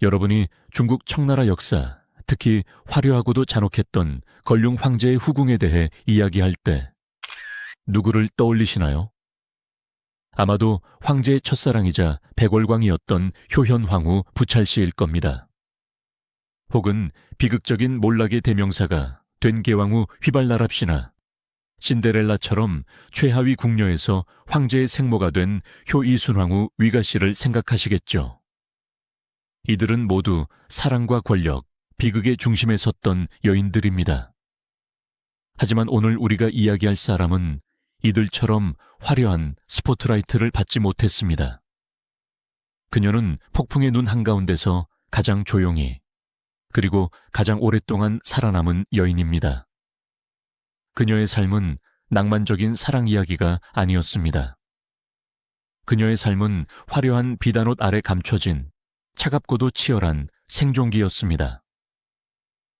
여러분이 중국 청나라 역사, 특히 화려하고도 잔혹했던 걸륭 황제의 후궁에 대해 이야기할 때 누구를 떠올리시나요? 아마도 황제의 첫사랑이자 백월광이었던 효현황후 부찰씨일 겁니다. 혹은 비극적인 몰락의 대명사가 된계왕후 휘발나랍시나 신데렐라처럼 최하위 궁녀에서 황제의 생모가 된 효이순황후 위가씨를 생각하시겠죠. 이들은 모두 사랑과 권력, 비극의 중심에 섰던 여인들입니다. 하지만 오늘 우리가 이야기할 사람은 이들처럼 화려한 스포트라이트를 받지 못했습니다. 그녀는 폭풍의 눈 한가운데서 가장 조용히 그리고 가장 오랫동안 살아남은 여인입니다. 그녀의 삶은 낭만적인 사랑 이야기가 아니었습니다. 그녀의 삶은 화려한 비단옷 아래 감춰진 차갑고도 치열한 생존기였습니다.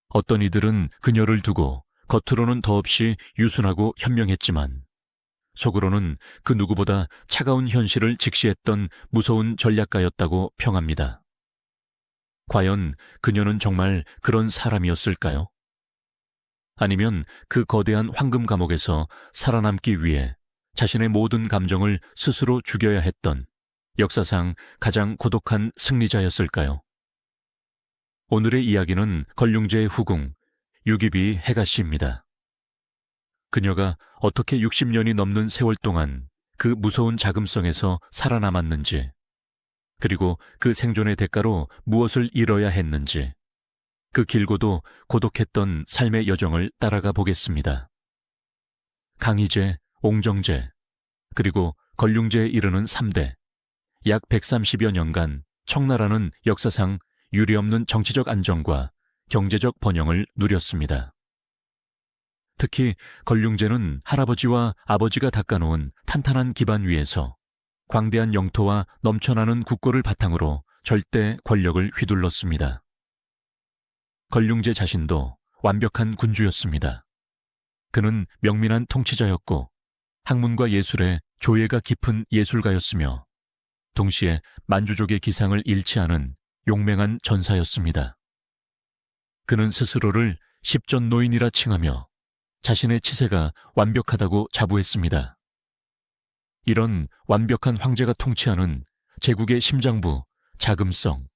어떤 이들은 그녀를 두고 겉으로는 더없이 유순하고 현명했지만 속으로는 그 누구보다 차가운 현실을 직시했던 무서운 전략가였다고 평합니다. 과연 그녀는 정말 그런 사람이었을까요? 아니면 그 거대한 황금 감옥에서 살아남기 위해 자신의 모든 감정을 스스로 죽여야 했던 역사상 가장 고독한 승리자였을까요? 오늘의 이야기는 걸륭제의 후궁 유기비 해가씨입니다. 그녀가 어떻게 60년이 넘는 세월 동안 그 무서운 자금성에서 살아남았는지, 그리고 그 생존의 대가로 무엇을 잃어야 했는지, 그 길고도 고독했던 삶의 여정을 따라가 보겠습니다. 강희제, 옹정제, 그리고 걸륭제에 이르는 3대, 약 130여 년간 청나라는 역사상 유례없는 정치적 안정과 경제적 번영을 누렸습니다. 특히 걸륭제는 할아버지와 아버지가 닦아놓은 탄탄한 기반 위에서 광대한 영토와 넘쳐나는 국고를 바탕으로 절대 권력을 휘둘렀습니다. 걸륭제 자신도 완벽한 군주였습니다. 그는 명민한 통치자였고 학문과 예술에 조예가 깊은 예술가였으며 동시에 만주족의 기상을 잃지 않은 용맹한 전사였습니다. 그는 스스로를 십전노인이라 칭하며 자신의 치세가 완벽하다고 자부했습니다. 이런 완벽한 황제가 통치하는 제국의 심장부, 자금성.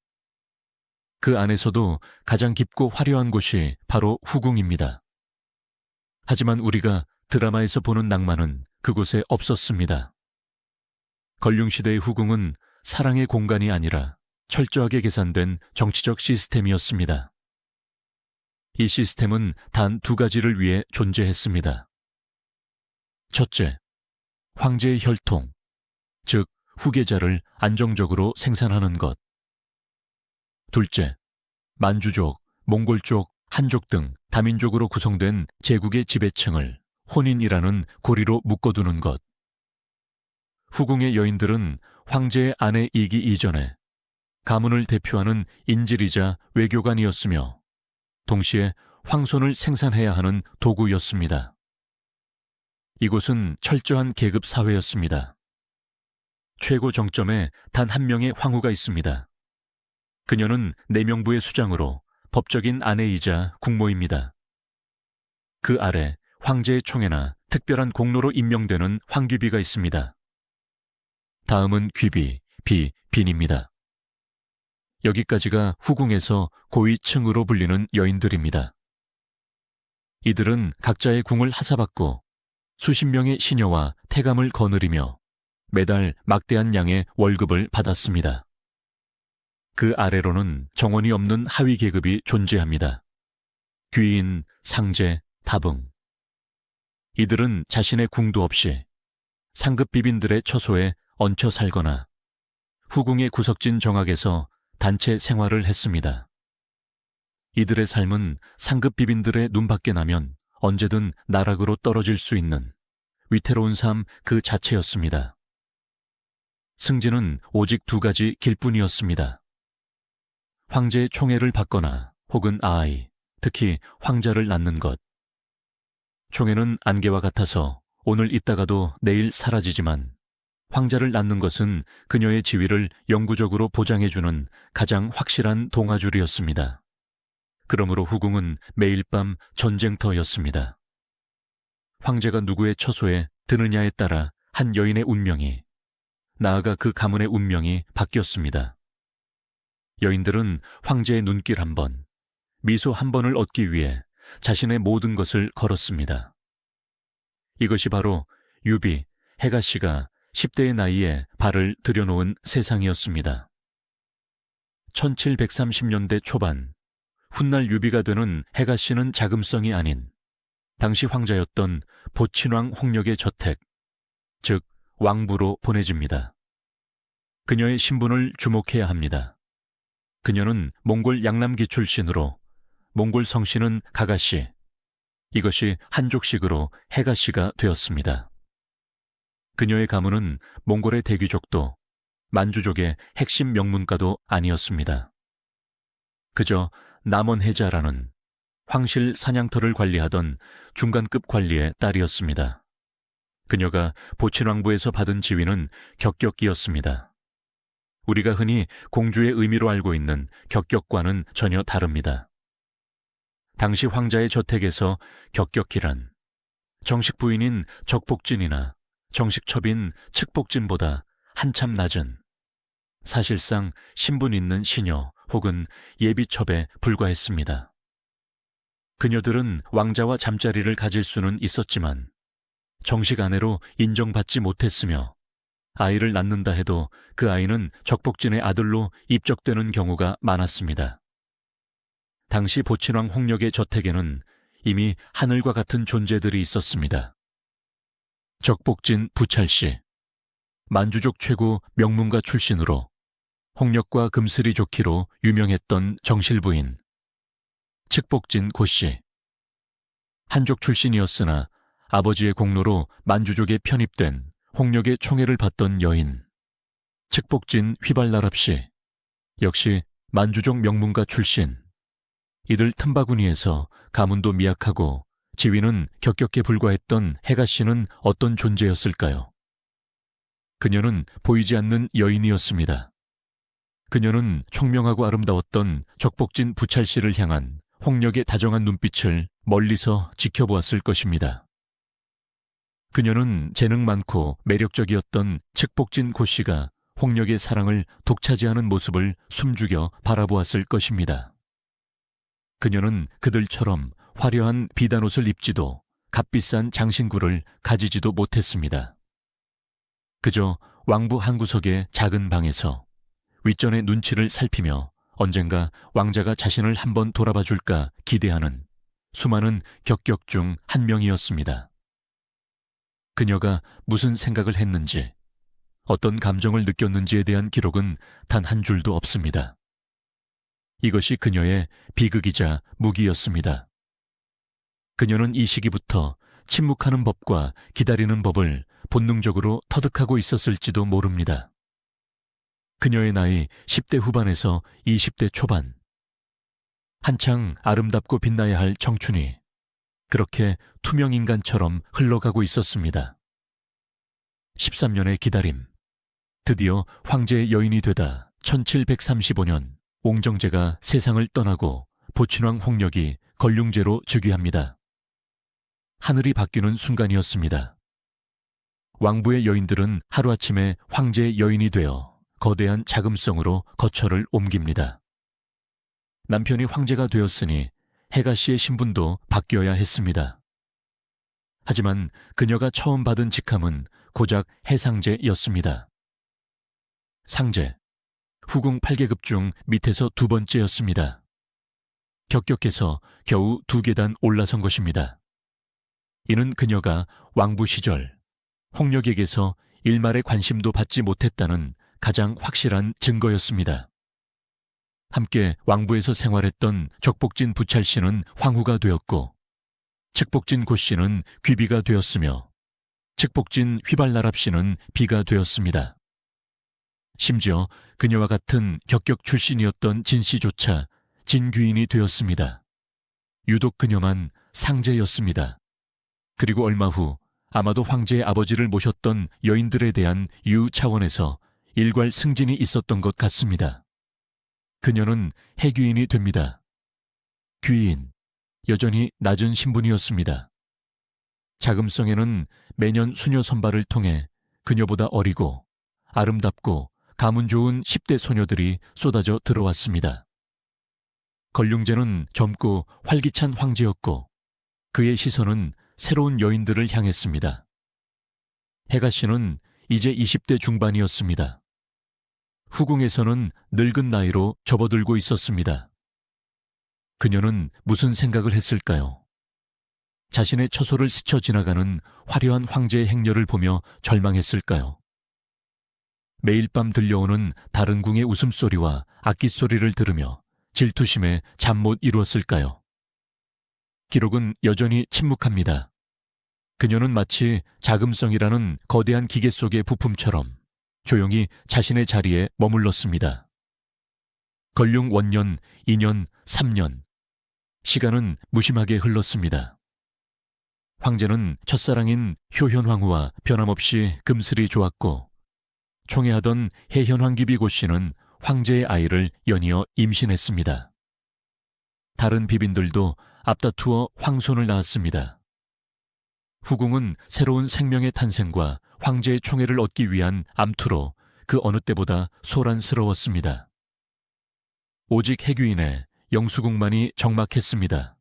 그 안에서도 가장 깊고 화려한 곳이 바로 후궁입니다. 하지만 우리가 드라마에서 보는 낭만은 그곳에 없었습니다. 걸륭시대의 후궁은 사랑의 공간이 아니라 철저하게 계산된 정치적 시스템이었습니다. 이 시스템은 단 2가지를 위해 존재했습니다. 첫째, 황제의 혈통, 즉 후계자를 안정적으로 생산하는 것. 둘째, 만주족, 몽골족, 한족 등 다민족으로 구성된 제국의 지배층을 혼인이라는 고리로 묶어두는 것. 후궁의 여인들은 황제의 아내이기 이전에 가문을 대표하는 인질이자 외교관이었으며 동시에 황손을 생산해야 하는 도구였습니다. 이곳은 철저한 계급 사회였습니다. 최고 정점에 단 한 명의 황후가 있습니다. 그녀는 내명부의 수장으로 법적인 아내이자 국모입니다. 그 아래 황제의 총애나 특별한 공로로 임명되는 황귀비가 있습니다. 다음은 귀비, 빈입니다. 여기까지가 후궁에서 고위층으로 불리는 여인들입니다. 이들은 각자의 궁을 하사받고 수십 명의 시녀와 태감을 거느리며 매달 막대한 양의 월급을 받았습니다. 그 아래로는 정원이 없는 하위 계급이 존재합니다. 귀인, 상제, 다붕. 이들은 자신의 궁도 없이 상급 비빈들의 처소에 얹혀 살거나 후궁의 구석진 정학에서 단체 생활을 했습니다. 이들의 삶은 상급 비빈들의 눈밖에 나면 언제든 나락으로 떨어질 수 있는 위태로운 삶 그 자체였습니다. 승진은 오직 2가지 길뿐이었습니다. 황제의 총애를 받거나 혹은 아이, 특히 황자를 낳는 것. 총애는 안개와 같아서 오늘 있다가도 내일 사라지지만 황자를 낳는 것은 그녀의 지위를 영구적으로 보장해주는 가장 확실한 동아줄이었습니다. 그러므로 후궁은 매일 밤 전쟁터였습니다. 황제가 누구의 처소에 드느냐에 따라 한 여인의 운명이, 나아가 그 가문의 운명이 바뀌었습니다. 여인들은 황제의 눈길 한 번, 미소 한 번을 얻기 위해 자신의 모든 것을 걸었습니다. 이것이 바로 유비, 해가씨가 10대의 나이에 발을 들여놓은 세상이었습니다. 1730년대 초반, 훗날 유비가 되는 해가씨는 자금성이 아닌 당시 황자였던 보친왕 홍역의 저택, 즉 왕부로 보내집니다. 그녀의 신분을 주목해야 합니다. 그녀는 몽골 양남기 출신으로 몽골 성씨는 가가씨, 이것이 한족식으로 해가씨가 되었습니다. 그녀의 가문은 몽골의 대귀족도 만주족의 핵심 명문가도 아니었습니다. 그저 남원해자라는 황실 사냥터를 관리하던 중간급 관리의 딸이었습니다. 그녀가 보친왕부에서 받은 지위는 격격기였습니다. 우리가 흔히 공주의 의미로 알고 있는 격격과는 전혀 다릅니다. 당시 황자의 저택에서 격격기란 정식 부인인 적복진이나 정식 첩인 측복진보다 한참 낮은, 사실상 신분 있는 시녀 혹은 예비첩에 불과했습니다. 그녀들은 왕자와 잠자리를 가질 수는 있었지만 정식 아내로 인정받지 못했으며 아이를 낳는다 해도 그 아이는 적복진의 아들로 입적되는 경우가 많았습니다. 당시 보친왕 홍역의 저택에는 이미 하늘과 같은 존재들이 있었습니다. 적복진 부찰씨, 만주족 최고 명문가 출신으로 홍역과 금슬이 좋기로 유명했던 정실부인, 측복진 고씨, 한족 출신이었으나 아버지의 공로로 만주족에 편입된 홍역의 총애를 받던 여인, 측복진 휘발나랍씨, 역시 만주족 명문가 출신. 이들 틈바구니에서 가문도 미약하고 지위는 격격에 불과했던 해가씨는 어떤 존재였을까요? 그녀는 보이지 않는 여인이었습니다. 그녀는 총명하고 아름다웠던 적복진 부찰씨를 향한 홍역의 다정한 눈빛을 멀리서 지켜보았을 것입니다. 그녀는 재능 많고 매력적이었던 측복진 고씨가 홍역의 사랑을 독차지하는 모습을 숨죽여 바라보았을 것입니다. 그녀는 그들처럼 화려한 비단옷을 입지도 값비싼 장신구를 가지지도 못했습니다. 그저 왕부 한 구석의 작은 방에서 윗전의 눈치를 살피며 언젠가 왕자가 자신을 한번 돌아봐 줄까 기대하는 수많은 격격 중 한 명이었습니다. 그녀가 무슨 생각을 했는지, 어떤 감정을 느꼈는지에 대한 기록은 단 한 줄도 없습니다. 이것이 그녀의 비극이자 무기였습니다. 그녀는 이 시기부터 침묵하는 법과 기다리는 법을 본능적으로 터득하고 있었을지도 모릅니다. 그녀의 나이 10대 후반에서 20대 초반. 한창 아름답고 빛나야 할 청춘이 그렇게 투명인간처럼 흘러가고 있었습니다. 13년의 기다림. 드디어 황제의 여인이 되다 1735년 옹정제가 세상을 떠나고 보친왕 홍역이 걸륭제로 즉위합니다. 하늘이 바뀌는 순간이었습니다. 왕부의 여인들은 하루아침에 황제의 여인이 되어 거대한 자금성으로 거처를 옮깁니다. 남편이 황제가 되었으니 해가씨의 신분도 바뀌어야 했습니다. 하지만 그녀가 처음 받은 직함은 고작 해상제였습니다. 상제, 후궁 8계급 중 밑에서 두 번째였습니다. 격격해서 겨우 2계단 올라선 것입니다. 이는 그녀가 왕부 시절 홍역에게서 일말의 관심도 받지 못했다는 가장 확실한 증거였습니다. 함께 왕부에서 생활했던 적복진 부찰씨는 황후가 되었고 측복진 고씨는 귀비가 되었으며 측복진 휘발나랍씨는 비가 되었습니다. 심지어 그녀와 같은 격격 출신이었던 진씨조차 진귀인이 되었습니다. 유독 그녀만 상제였습니다. 그리고 얼마 후 아마도 황제의 아버지를 모셨던 여인들에 대한 유후 차원에서 일괄 승진이 있었던 것 같습니다. 그녀는 해귀인이 됩니다. 귀인, 여전히 낮은 신분이었습니다. 자금성에는 매년 수녀 선발을 통해 그녀보다 어리고 아름답고 가문 좋은 10대 소녀들이 쏟아져 들어왔습니다. 걸륭제는 젊고 활기찬 황제였고 그의 시선은 새로운 여인들을 향했습니다. 해가 씨는 이제 20대 중반이었습니다. 후궁에서는 늙은 나이로 접어들고 있었습니다. 그녀는 무슨 생각을 했을까요? 자신의 처소를 스쳐 지나가는 화려한 황제의 행렬을 보며 절망했을까요? 매일 밤 들려오는 다른 궁의 웃음소리와 악기소리를 들으며 질투심에 잠 못 이루었을까요? 기록은 여전히 침묵합니다. 그녀는 마치 자금성이라는 거대한 기계 속의 부품처럼 조용히 자신의 자리에 머물렀습니다. 걸륭 원년, 2년, 3년. 시간은 무심하게 흘렀습니다. 황제는 첫사랑인 효현황후와 변함없이 금슬이 좋았고 총애하던 해현황귀비고 씨는 황제의 아이를 연이어 임신했습니다. 다른 비빈들도 앞다투어 황손을 낳았습니다. 후궁은 새로운 생명의 탄생과 황제의 총애를 얻기 위한 암투로 그 어느 때보다 소란스러웠습니다. 오직 해귀인의 영수궁만이 적막했습니다.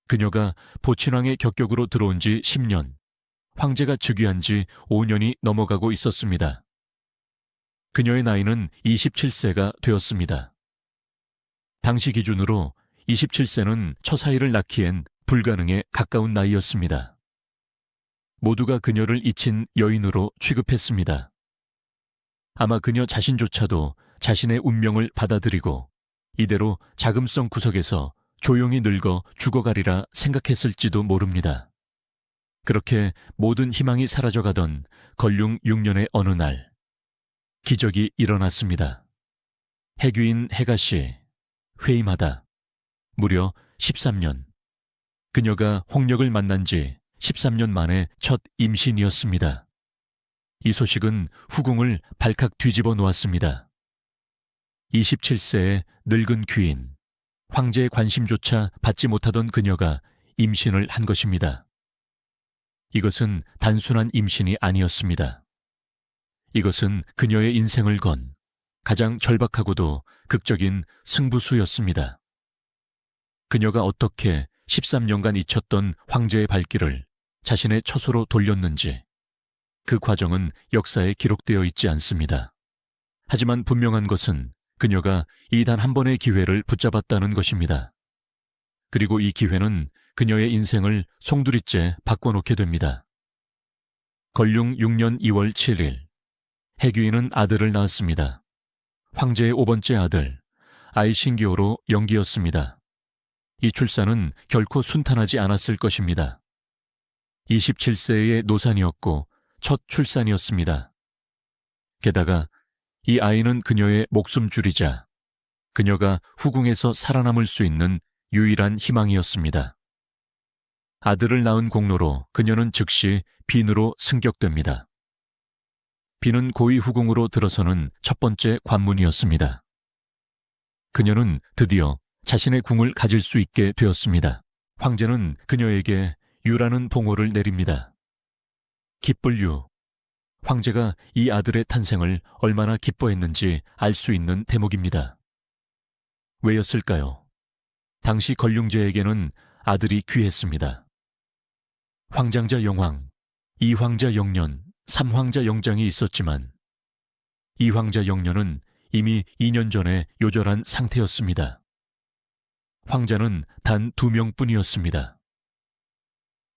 그녀가 보친왕의 격격으로 들어온 지 10년, 황제가 즉위한 지 5년이 넘어가고 있었습니다. 그녀의 나이는 27세가 되었습니다. 당시 기준으로 27세는 처사이를 낳기엔 불가능에 가까운 나이였습니다. 모두가 그녀를 잊힌 여인으로 취급했습니다. 아마 그녀 자신조차도 자신의 운명을 받아들이고 이대로 자금성 구석에서 조용히 늙어 죽어가리라 생각했을지도 모릅니다. 그렇게 모든 희망이 사라져가던 걸륭 6년의 어느 날 기적이 일어났습니다. 해귀인 해가씨, 회임하다. 무려 13년. 그녀가 홍력을 만난 지 13년 만에 첫 임신이었습니다. 이 소식은 후궁을 발칵 뒤집어 놓았습니다. 27세의 늙은 귀인, 황제의 관심조차 받지 못하던 그녀가 임신을 한 것입니다. 이것은 단순한 임신이 아니었습니다. 이것은 그녀의 인생을 건 가장 절박하고도 극적인 승부수였습니다. 그녀가 어떻게 13년간 잊혔던 황제의 발길을 자신의 처소로 돌렸는지 그 과정은 역사에 기록되어 있지 않습니다. 하지만 분명한 것은 그녀가 이 단 한 번의 기회를 붙잡았다는 것입니다. 그리고 이 기회는 그녀의 인생을 송두리째 바꿔놓게 됩니다. 걸륭 6년 2월 7일 해귀인은 아들을 낳았습니다. 황제의 5번째 아들 아이신기호로 영기였습니다. 이 출산은 결코 순탄하지 않았을 것입니다. 27세의 노산이었고 첫 출산이었습니다. 게다가 이 아이는 그녀의 목숨줄이자 그녀가 후궁에서 살아남을 수 있는 유일한 희망이었습니다. 아들을 낳은 공로로 그녀는 즉시 빈으로 승격됩니다. 빈은 고위 후궁으로 들어서는 첫 번째 관문이었습니다. 그녀는 드디어 자신의 궁을 가질 수 있게 되었습니다. 황제는 그녀에게 유라는 봉호를 내립니다. 기쁠 유. 황제가 이 아들의 탄생을 얼마나 기뻐했는지 알 수 있는 대목입니다. 왜였을까요? 당시 걸륭제에게는 아들이 귀했습니다. 황장자 영왕, 2황자 영년, 3황자 영장이 있었지만 2황자 영년은 이미 2년 전에 요절한 상태였습니다. 황자는 단 2명뿐이었습니다.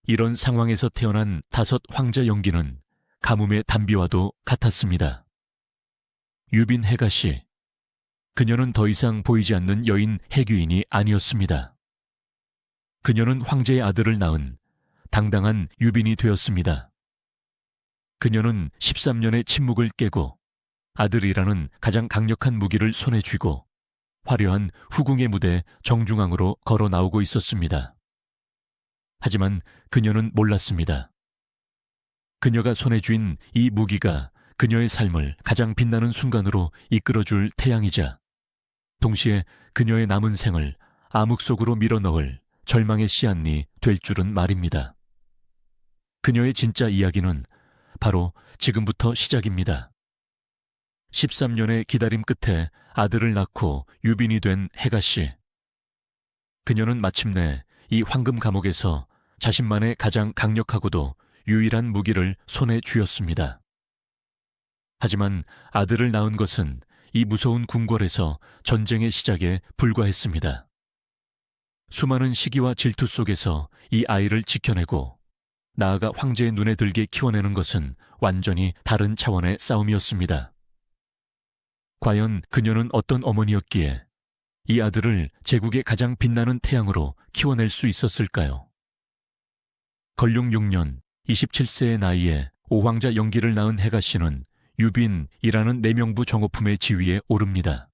이런 상황에서 태어난 5 황자 영기는 가뭄의 단비와도 같았습니다. 유빈 해가씨, 그녀는 더 이상 보이지 않는 여인 해귀인이 아니었습니다. 그녀는 황제의 아들을 낳은 당당한 유빈이 되었습니다. 그녀는 13년의 침묵을 깨고 아들이라는 가장 강력한 무기를 손에 쥐고 화려한 후궁의 무대 정중앙으로 걸어 나오고 있었습니다. 하지만 그녀는 몰랐습니다. 그녀가 손에 쥔 이 무기가 그녀의 삶을 가장 빛나는 순간으로 이끌어줄 태양이자 동시에 그녀의 남은 생을 암흑 속으로 밀어넣을 절망의 씨앗이 될 줄은 말입니다. 그녀의 진짜 이야기는 바로 지금부터 시작입니다. 13년의 기다림 끝에 아들을 낳고 유빈이 된 해가 씨. 그녀는 마침내 이 황금 감옥에서 자신만의 가장 강력하고도 유일한 무기를 손에 쥐었습니다. 하지만 아들을 낳은 것은 이 무서운 궁궐에서 전쟁의 시작에 불과했습니다. 수많은 시기와 질투 속에서 이 아이를 지켜내고 나아가 황제의 눈에 들게 키워내는 것은 완전히 다른 차원의 싸움이었습니다. 과연 그녀는 어떤 어머니였기에 이 아들을 제국의 가장 빛나는 태양으로 키워낼 수 있었을까요? 건룡 6년 27세의 나이에 5황자 영기를 낳은 해가 씨는 유빈이라는 내명부 정오품의 지위에 오릅니다.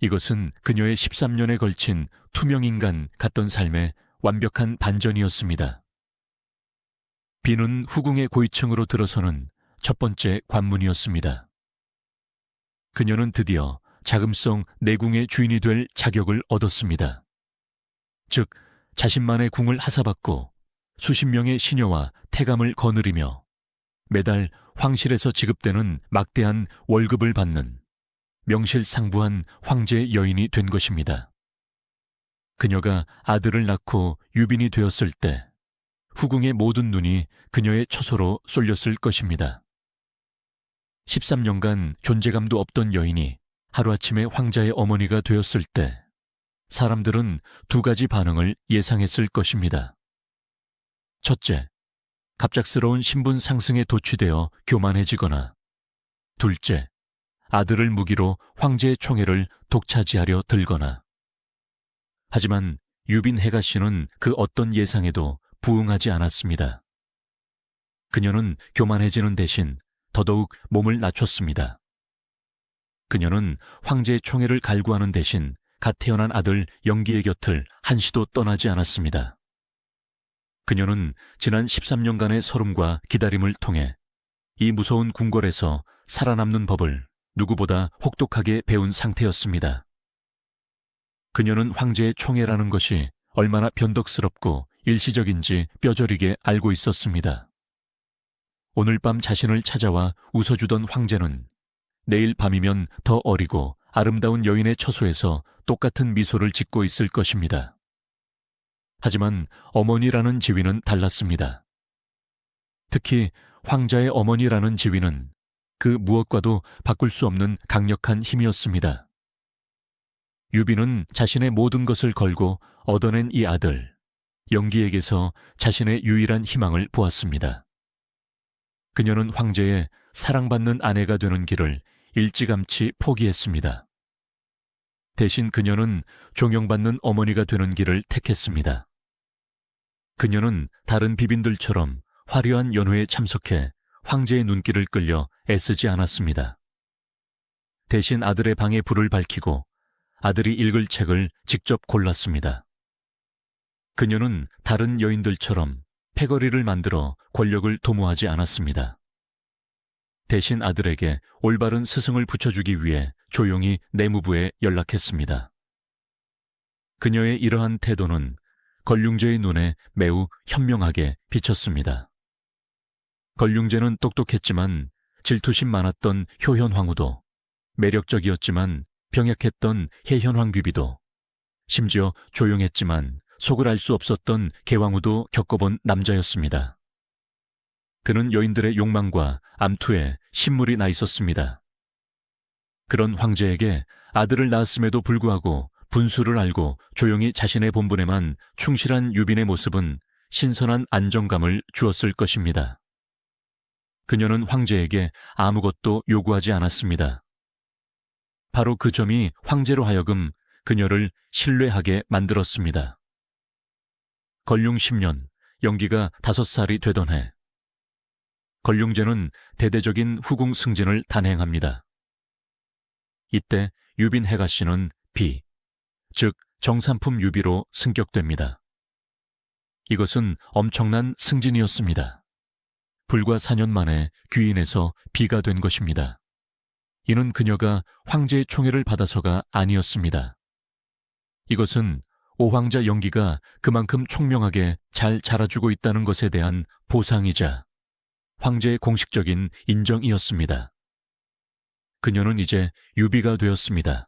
이것은 그녀의 13년에 걸친 투명인간 같던 삶의 완벽한 반전이었습니다. 비는 후궁의 고위층으로 들어서는 첫 번째 관문이었습니다. 그녀는 드디어 자금성 내궁의 주인이 될 자격을 얻었습니다. 즉, 자신만의 궁을 하사받고 수십 명의 시녀와 태감을 거느리며 매달 황실에서 지급되는 막대한 월급을 받는 명실상부한 황제의 여인이 된 것입니다. 그녀가 아들을 낳고 유빈이 되었을 때 후궁의 모든 눈이 그녀의 처소로 쏠렸을 것입니다. 13년간 존재감도 없던 여인이 하루아침에 황자의 어머니가 되었을 때 사람들은 두 가지 반응을 예상했을 것입니다. 첫째, 갑작스러운 신분 상승에 도취되어 교만해지거나, 둘째, 아들을 무기로 황제의 총애를 독차지하려 들거나. 하지만 유빈 해가 씨는 그 어떤 예상에도 부응하지 않았습니다. 그녀는 교만해지는 대신 더더욱 몸을 낮췄습니다. 그녀는 황제의 총애를 갈구하는 대신 갓 태어난 아들 영기의 곁을 한시도 떠나지 않았습니다. 그녀는 지난 13년간의 설움과 기다림을 통해 이 무서운 궁궐에서 살아남는 법을 누구보다 혹독하게 배운 상태였습니다. 그녀는 황제의 총애라는 것이 얼마나 변덕스럽고 일시적인지 뼈저리게 알고 있었습니다. 오늘 밤 자신을 찾아와 웃어주던 황제는 내일 밤이면 더 어리고 아름다운 여인의 처소에서 똑같은 미소를 짓고 있을 것입니다. 하지만 어머니라는 지위는 달랐습니다. 특히 황자의 어머니라는 지위는 그 무엇과도 바꿀 수 없는 강력한 힘이었습니다. 유빈은 자신의 모든 것을 걸고 얻어낸 이 아들, 영기에게서 자신의 유일한 희망을 보았습니다. 그녀는 황제의 사랑받는 아내가 되는 길을 일찌감치 포기했습니다. 대신 그녀는 존경받는 어머니가 되는 길을 택했습니다. 그녀는 다른 비빈들처럼 화려한 연회에 참석해 황제의 눈길을 끌려 애쓰지 않았습니다. 대신 아들의 방에 불을 밝히고 아들이 읽을 책을 직접 골랐습니다. 그녀는 다른 여인들처럼 패거리를 만들어 권력을 도모하지 않았습니다. 대신 아들에게 올바른 스승을 붙여주기 위해 조용히 내무부에 연락했습니다. 그녀의 이러한 태도는 걸륭제의 눈에 매우 현명하게 비쳤습니다. 걸륭제는 똑똑했지만 질투심 많았던 효현황후도, 매력적이었지만 병약했던 혜현황귀비도, 심지어 조용했지만 속을 알 수 없었던 개왕후도 겪어본 남자였습니다. 그는 여인들의 욕망과 암투에 신물이 나 있었습니다. 그런 황제에게 아들을 낳았음에도 불구하고 분수를 알고 조용히 자신의 본분에만 충실한 유빈의 모습은 신선한 안정감을 주었을 것입니다. 그녀는 황제에게 아무것도 요구하지 않았습니다. 바로 그 점이 황제로 하여금 그녀를 신뢰하게 만들었습니다. 건룡 10년, 영기가 5살이 되던 해, 걸륭제는 대대적인 후궁 승진을 단행합니다. 이때 유빈 해가 씨는 비, 즉 정산품 유비로 승격됩니다. 이것은 엄청난 승진이었습니다. 불과 4년 만에 귀인에서 비가 된 것입니다. 이는 그녀가 황제의 총애를 받아서가 아니었습니다. 이것은 오황자 영기가 그만큼 총명하게 잘 자라주고 있다는 것에 대한 보상이자 황제의 공식적인 인정이었습니다. 그녀는 이제 유비가 되었습니다.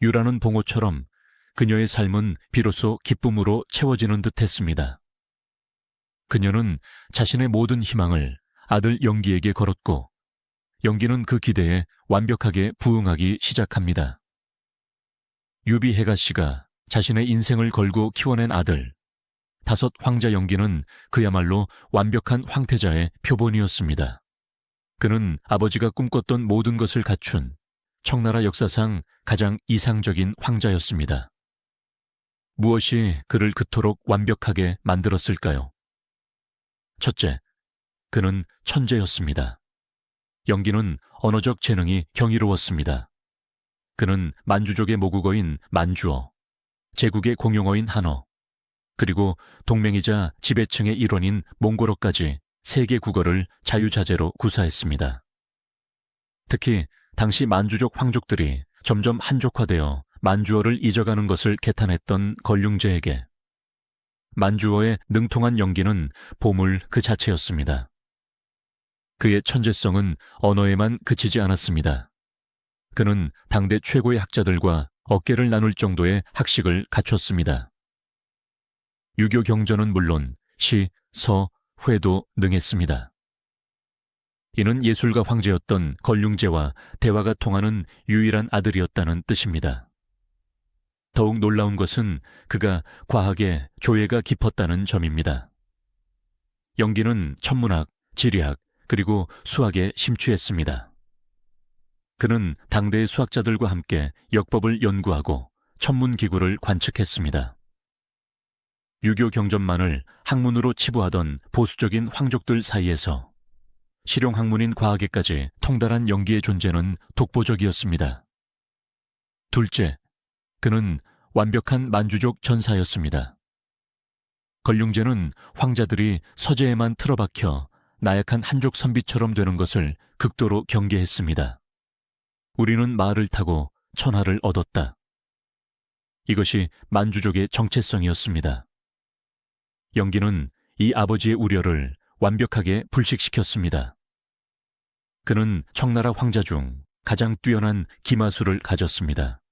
유라는 봉호처럼 그녀의 삶은 비로소 기쁨으로 채워지는 듯했습니다. 그녀는 자신의 모든 희망을 아들 영기에게 걸었고 영기는 그 기대에 완벽하게 부응하기 시작합니다. 유비 해가씨가 자신의 인생을 걸고 키워낸 아들, 다섯 황자 영기는 그야말로 완벽한 황태자의 표본이었습니다. 그는 아버지가 꿈꿨던 모든 것을 갖춘 청나라 역사상 가장 이상적인 황자였습니다. 무엇이 그를 그토록 완벽하게 만들었을까요? 첫째, 그는 천재였습니다. 영기는 언어적 재능이 경이로웠습니다. 그는 만주족의 모국어인 만주어, 제국의 공용어인 한어, 그리고 동맹이자 지배층의 일원인 몽골어까지 세계 국어를 자유자재로 구사했습니다. 특히 당시 만주족 황족들이 점점 한족화되어 만주어를 잊어가는 것을 개탄했던 걸륭제에게 만주어의 능통한 영기는 보물 그 자체였습니다. 그의 천재성은 언어에만 그치지 않았습니다. 그는 당대 최고의 학자들과 어깨를 나눌 정도의 학식을 갖췄습니다. 유교 경전은 물론 시, 서, 회도 능했습니다. 이는 예술가 황제였던 걸륭제와 대화가 통하는 유일한 아들이었다는 뜻입니다. 더욱 놀라운 것은 그가 과학에 조예가 깊었다는 점입니다. 영기는 천문학, 지리학, 그리고 수학에 심취했습니다. 그는 당대의 수학자들과 함께 역법을 연구하고 천문기구를 관측했습니다. 유교 경전만을 학문으로 치부하던 보수적인 황족들 사이에서 실용학문인 과학에까지 통달한 영기의 존재는 독보적이었습니다. 둘째, 그는 완벽한 만주족 전사였습니다. 걸륭제는 황자들이 서재에만 틀어박혀 나약한 한족 선비처럼 되는 것을 극도로 경계했습니다. 우리는 말을 타고 천하를 얻었다. 이것이 만주족의 정체성이었습니다. 영기는 이 아버지의 우려를 완벽하게 불식시켰습니다. 그는 청나라 황자 중 가장 뛰어난 기마술을 가졌습니다.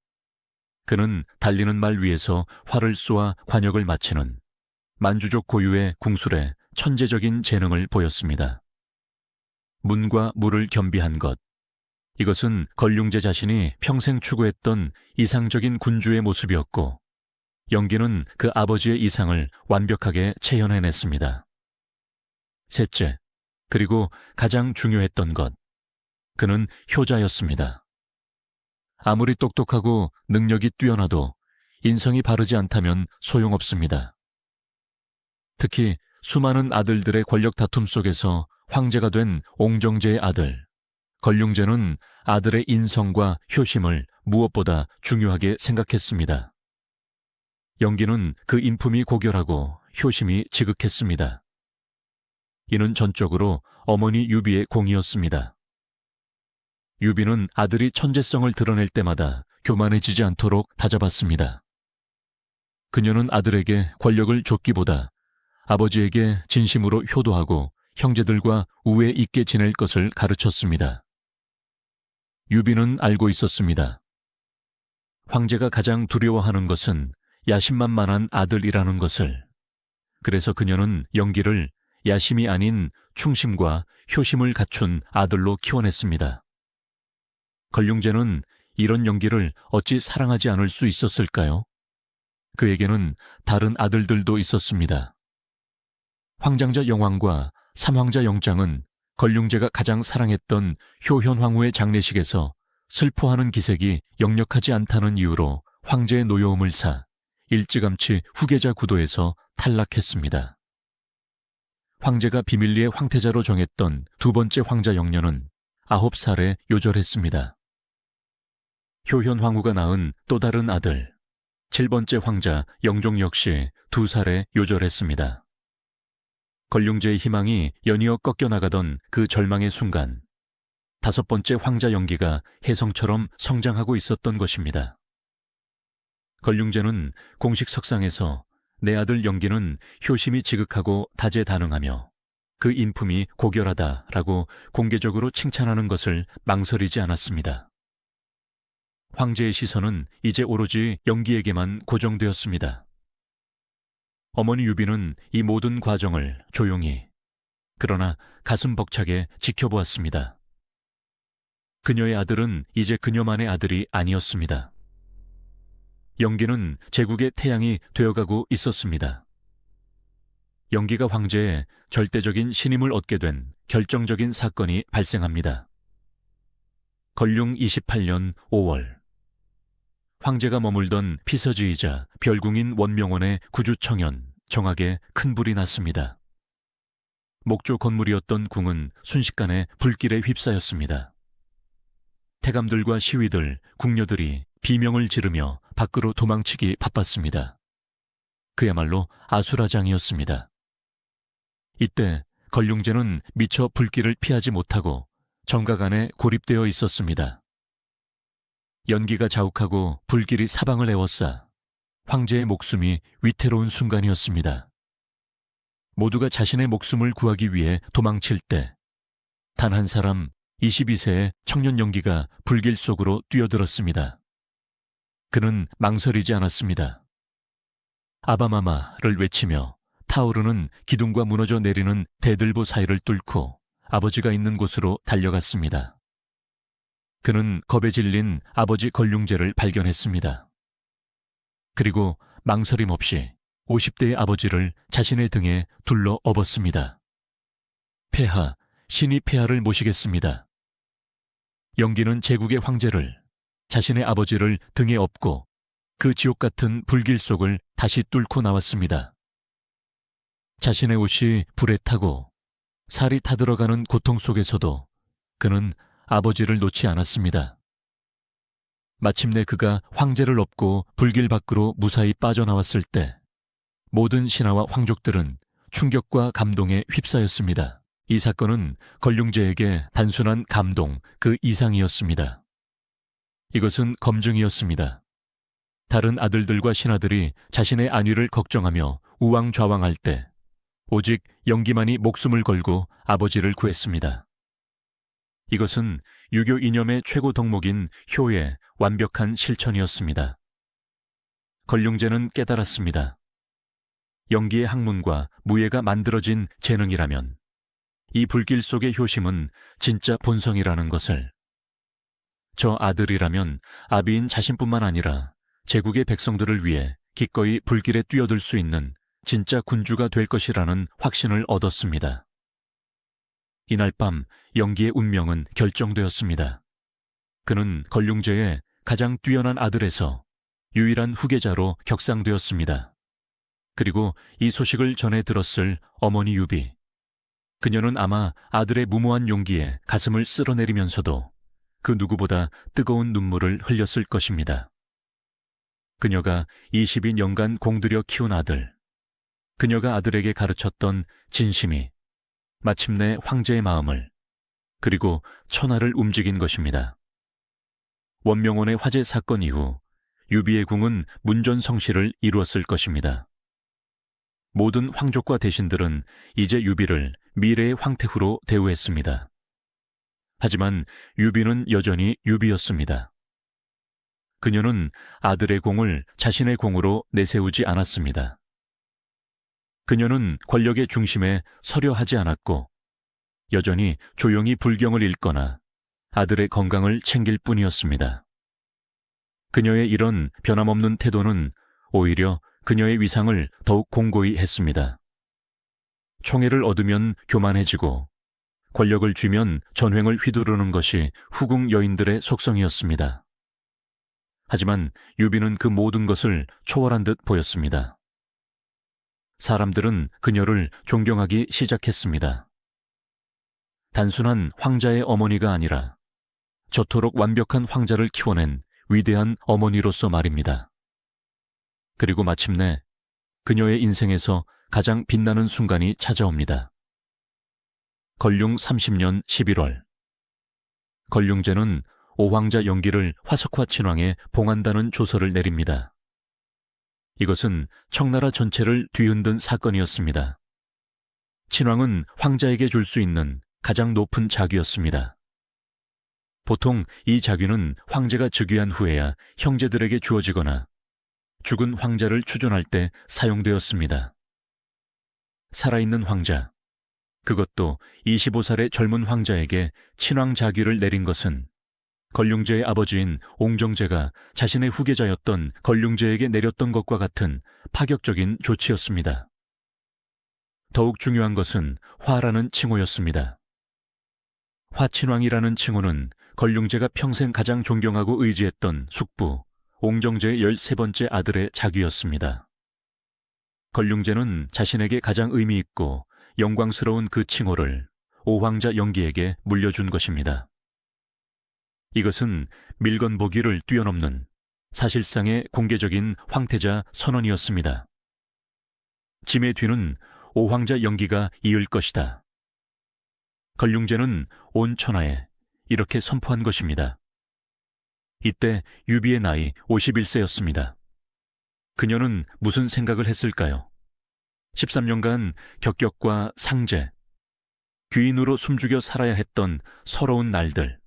그는 달리는 말 위에서 활을 쏘아 관역을 마치는 만주족 고유의 궁술에 천재적인 재능을 보였습니다. 문과 무를 겸비한 것, 이것은 걸륭제 자신이 평생 추구했던 이상적인 군주의 모습이었고 영기는 그 아버지의 이상을 완벽하게 체현해냈습니다. 셋째, 그리고 가장 중요했던 것, 그는 효자였습니다. 아무리 똑똑하고 능력이 뛰어나도 인성이 바르지 않다면 소용없습니다. 특히 수많은 아들들의 권력 다툼 속에서 황제가 된 옹정제의 아들, 걸륭제는 아들의 인성과 효심을 무엇보다 중요하게 생각했습니다. 영기는 그 인품이 고결하고 효심이 지극했습니다. 이는 전적으로 어머니 유비의 공이었습니다. 유비는 아들이 천재성을 드러낼 때마다 교만해지지 않도록 다잡았습니다. 그녀는 아들에게 권력을 줬기보다 아버지에게 진심으로 효도하고 형제들과 우애 있게 지낼 것을 가르쳤습니다. 유비는 알고 있었습니다. 황제가 가장 두려워하는 것은 야심만만한 아들이라는 것을. 그래서 그녀는 영기를 야심이 아닌 충심과 효심을 갖춘 아들로 키워냈습니다. 걸륭제는 이런 영기를 어찌 사랑하지 않을 수 있었을까요? 그에게는 다른 아들들도 있었습니다. 황장자 영왕과 삼황자 영장은 걸륭제가 가장 사랑했던 효현황후의 장례식에서 슬퍼하는 기색이 역력하지 않다는 이유로 황제의 노여움을 사 일찌감치 후계자 구도에서 탈락했습니다. 황제가 비밀리에 황태자로 정했던 두 번째 황자 영녀는 9살에 요절했습니다. 효현황후가 낳은 또 다른 아들, 7번째 황자 영종 역시 2살에 요절했습니다. 걸륭제의 희망이 연이어 꺾여나가던 그 절망의 순간, 다섯 번째 황자 영기가 혜성처럼 성장하고 있었던 것입니다. 걸륭제는 공식 석상에서 내 아들 영기는 효심이 지극하고 다재다능하며 그 인품이 고결하다라고 공개적으로 칭찬하는 것을 망설이지 않았습니다. 황제의 시선은 이제 오로지 영기에게만 고정되었습니다. 어머니 유비는 이 모든 과정을 조용히, 그러나 가슴 벅차게 지켜보았습니다. 그녀의 아들은 이제 그녀만의 아들이 아니었습니다. 영기는 제국의 태양이 되어가고 있었습니다. 영기가 황제의 절대적인 신임을 얻게 된 결정적인 사건이 발생합니다. 걸륭 28년 5월, 황제가 머물던 피서지이자 별궁인 원명원의 구주청연 정학에 큰 불이 났습니다. 목조 건물이었던 궁은 순식간에 불길에 휩싸였습니다. 태감들과 시위들, 궁녀들이 비명을 지르며 밖으로 도망치기 바빴습니다. 그야말로 아수라장이었습니다. 이때 걸륭제는 미처 불길을 피하지 못하고 정각 안에 고립되어 있었습니다. 연기가 자욱하고 불길이 사방을 에워싸 황제의 목숨이 위태로운 순간이었습니다. 모두가 자신의 목숨을 구하기 위해 도망칠 때 단 한 사람 22세의 청년 연기가 불길 속으로 뛰어들었습니다. 그는 망설이지 않았습니다. 아바마마를 외치며 타오르는 기둥과 무너져 내리는 대들보 사이를 뚫고 아버지가 있는 곳으로 달려갔습니다. 그는 겁에 질린 아버지 걸륭제를 발견했습니다. 그리고 망설임 없이 50대의 아버지를 자신의 등에 둘러 업었습니다. 폐하, 신이 폐하를 모시겠습니다. 영기는 제국의 황제를, 자신의 아버지를 등에 업고 그 지옥 같은 불길 속을 다시 뚫고 나왔습니다. 자신의 옷이 불에 타고 살이 타들어가는 고통 속에서도 그는 아버지를 놓지 않았습니다. 마침내 그가 황제를 업고 불길 밖으로 무사히 빠져나왔을 때 모든 신하와 황족들은 충격과 감동에 휩싸였습니다. 이 사건은 걸륭제에게 단순한 감동 그 이상이었습니다. 이것은 검증이었습니다. 다른 아들들과 신하들이 자신의 안위를 걱정하며 우왕좌왕할 때 오직 영기만이 목숨을 걸고 아버지를 구했습니다. 이것은 유교 이념의 최고 덕목인 효의 완벽한 실천이었습니다. 걸륭제는 깨달았습니다. 영기의 학문과 무예가 만들어진 재능이라면 이 불길 속의 효심은 진짜 본성이라는 것을, 저 아들이라면 아비인 자신뿐만 아니라 제국의 백성들을 위해 기꺼이 불길에 뛰어들 수 있는 진짜 군주가 될 것이라는 확신을 얻었습니다. 이날 밤 영기의 운명은 결정되었습니다. 그는 걸륭제의 가장 뛰어난 아들에서 유일한 후계자로 격상되었습니다. 그리고 이 소식을 전해 들었을 어머니 유비, 그녀는 아마 아들의 무모한 용기에 가슴을 쓸어내리면서도 그 누구보다 뜨거운 눈물을 흘렸을 것입니다. 그녀가 22년간 공들여 키운 아들, 그녀가 아들에게 가르쳤던 진심이 마침내 황제의 마음을, 그리고 천하를 움직인 것입니다. 원명원의 화재 사건 이후 유비의 궁은 문전성시를 이루었을 것입니다. 모든 황족과 대신들은 이제 유비를 미래의 황태후로 대우했습니다. 하지만 유비는 여전히 유비였습니다. 그녀는 아들의 공을 자신의 공으로 내세우지 않았습니다. 그녀는 권력의 중심에 서려 하지 않았고 여전히 조용히 불경을 읽거나 아들의 건강을 챙길 뿐이었습니다. 그녀의 이런 변함없는 태도는 오히려 그녀의 위상을 더욱 공고히 했습니다. 총애를 얻으면 교만해지고 권력을 쥐면 전횡을 휘두르는 것이 후궁 여인들의 속성이었습니다. 하지만 유비는 그 모든 것을 초월한 듯 보였습니다. 사람들은 그녀를 존경하기 시작했습니다. 단순한 황자의 어머니가 아니라 저토록 완벽한 황자를 키워낸 위대한 어머니로서 말입니다. 그리고 마침내 그녀의 인생에서 가장 빛나는 순간이 찾아옵니다. 건륭 30년 11월. 건륭제는 오황자 영기를 화석화 친왕에 봉한다는 조서를 내립니다. 이것은 청나라 전체를 뒤흔든 사건이었습니다. 친왕은 황자에게 줄 수 있는 가장 높은 자귀였습니다. 보통 이 자귀는 황제가 즉위한 후에야 형제들에게 주어지거나 죽은 황자를 추존할 때 사용되었습니다. 살아있는 황자, 그것도 25살의 젊은 황자에게 친왕 자귀를 내린 것은 건륭제의 아버지인 옹정제가 자신의 후계자였던 건륭제에게 내렸던 것과 같은 파격적인 조치였습니다. 더욱 중요한 것은 화라는 칭호였습니다. 화친왕이라는 칭호는 건륭제가 평생 가장 존경하고 의지했던 숙부 옹정제의 13번째 아들의 자귀였습니다. 건륭제는 자신에게 가장 의미 있고 영광스러운 그 칭호를 오황자 영기에게 물려준 것입니다. 이것은 밀건보기를 뛰어넘는 사실상의 공개적인 황태자 선언이었습니다. 짐의 뒤는 오황자 영기가 이을 것이다. 건륭제는 온 천하에 이렇게 선포한 것입니다. 이때 유비의 나이 51세였습니다. 그녀는 무슨 생각을 했을까요? 13년간 격격과 상제, 귀인으로 숨죽여 살아야 했던 서러운 날들,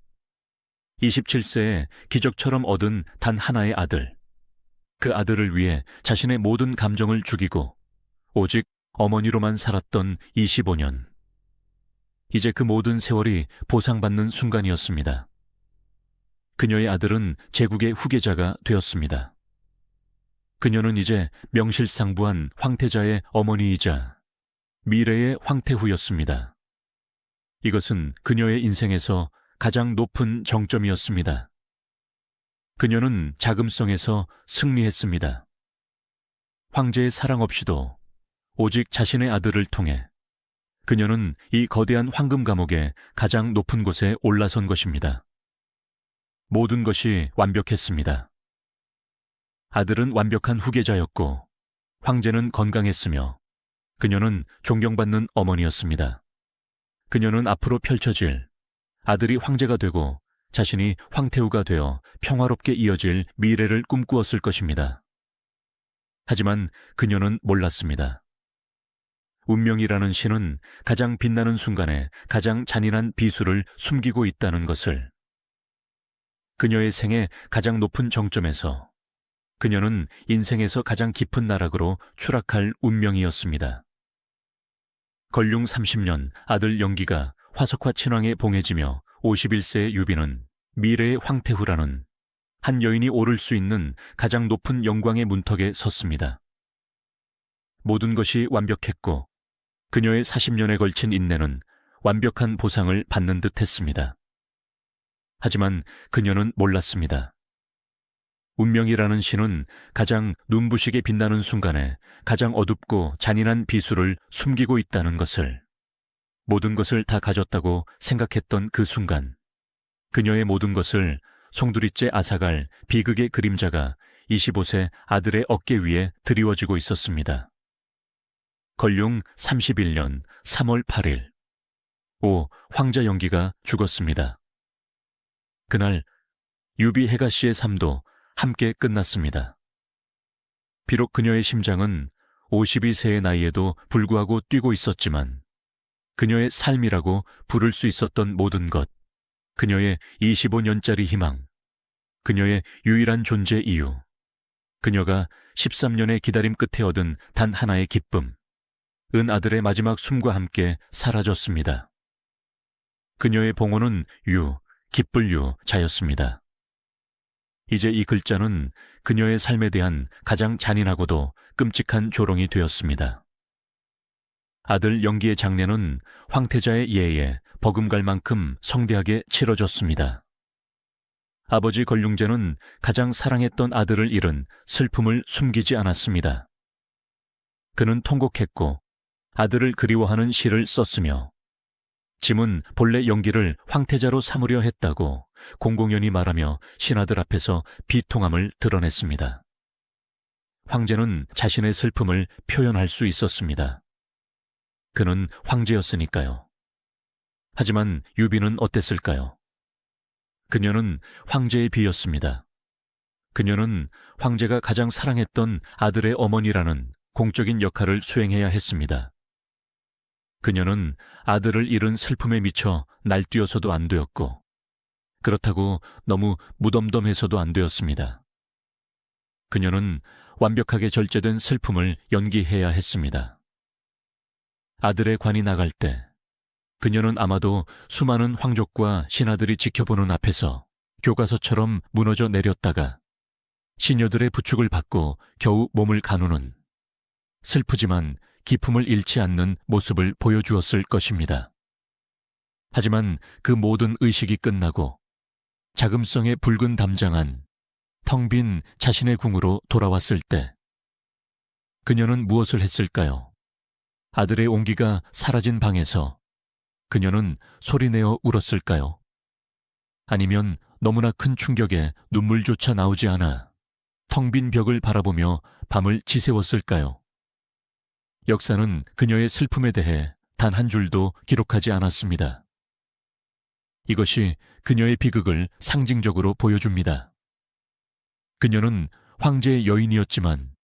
27세에 기적처럼 얻은 단 하나의 아들, 그 아들을 위해 자신의 모든 감정을 죽이고 오직 어머니로만 살았던 25년. 이제 그 모든 세월이 보상받는 순간이었습니다. 그녀의 아들은 제국의 후계자가 되었습니다. 그녀는 이제 명실상부한 황태자의 어머니이자 미래의 황태후였습니다. 이것은 그녀의 인생에서 가장 높은 정점이었습니다. 그녀는 자금성에서 승리했습니다. 황제의 사랑 없이도 오직 자신의 아들을 통해 그녀는 이 거대한 황금 감옥의 가장 높은 곳에 올라선 것입니다. 모든 것이 완벽했습니다. 아들은 완벽한 후계자였고 황제는 건강했으며 그녀는 존경받는 어머니였습니다. 그녀는 앞으로 펼쳐질 아들이 황제가 되고 자신이 황태후가 되어 평화롭게 이어질 미래를 꿈꾸었을 것입니다. 하지만 그녀는 몰랐습니다. 운명이라는 신은 가장 빛나는 순간에 가장 잔인한 비수를 숨기고 있다는 것을. 그녀의 생의 가장 높은 정점에서 그녀는 인생에서 가장 깊은 나락으로 추락할 운명이었습니다. 건륭 30년 아들 영기가 화석화 친왕에 봉해지며 51세의 유비는 미래의 황태후라는 한 여인이 오를 수 있는 가장 높은 영광의 문턱에 섰습니다. 모든 것이 완벽했고 그녀의 40년에 걸친 인내는 완벽한 보상을 받는 듯 했습니다. 하지만 그녀는 몰랐습니다. 운명이라는 신은 가장 눈부시게 빛나는 순간에 가장 어둡고 잔인한 비수를 숨기고 있다는 것을, 모든 것을 다 가졌다고 생각했던 그 순간, 그녀의 모든 것을 송두리째 앗아갈 비극의 그림자가 25세 아들의 어깨 위에 드리워지고 있었습니다. 건륭 31년 3월 8일, 황자 영기가 죽었습니다. 그날 유비 해가 씨의 삶도 함께 끝났습니다. 비록 그녀의 심장은 52세의 나이에도 불구하고 뛰고 있었지만 그녀의 삶이라고 부를 수 있었던 모든 것, 그녀의 25년짜리 희망, 그녀의 유일한 존재 이유, 그녀가 13년의 기다림 끝에 얻은 단 하나의 기쁨, 은 아들의 마지막 숨과 함께 사라졌습니다. 그녀의 봉호는 기쁠유자였습니다. 이제 이 글자는 그녀의 삶에 대한 가장 잔인하고도 끔찍한 조롱이 되었습니다. 아들 영기의 장례는 황태자의 예에 버금갈 만큼 성대하게 치러졌습니다. 아버지 건륭제는 가장 사랑했던 아들을 잃은 슬픔을 숨기지 않았습니다. 그는 통곡했고 아들을 그리워하는 시를 썼으며 짐은 본래 영기를 황태자로 삼으려 했다고 공공연히 말하며 신하들 앞에서 비통함을 드러냈습니다. 황제는 자신의 슬픔을 표현할 수 있었습니다. 그는 황제였으니까요. 하지만 유비는 어땠을까요? 그녀는 황제의 비였습니다. 그녀는 황제가 가장 사랑했던 아들의 어머니라는 공적인 역할을 수행해야 했습니다. 그녀는 아들을 잃은 슬픔에 미쳐 날뛰어서도 안 되었고, 그렇다고 너무 무덤덤해서도 안 되었습니다. 그녀는 완벽하게 절제된 슬픔을 연기해야 했습니다. 아들의 관이 나갈 때 그녀는 아마도 수많은 황족과 신하들이 지켜보는 앞에서 교과서처럼 무너져 내렸다가 시녀들의 부축을 받고 겨우 몸을 가누는 슬프지만 기품을 잃지 않는 모습을 보여주었을 것입니다. 하지만 그 모든 의식이 끝나고 자금성에 붉은 담장한 텅 빈 자신의 궁으로 돌아왔을 때 그녀는 무엇을 했을까요? 아들의 온기가 사라진 방에서 그녀는 소리내어 울었을까요? 아니면 너무나 큰 충격에 눈물조차 나오지 않아 텅 빈 벽을 바라보며 밤을 지새웠을까요? 역사는 그녀의 슬픔에 대해 단 한 줄도 기록하지 않았습니다. 이것이 그녀의 비극을 상징적으로 보여줍니다. 그녀는 황제의 여인이었지만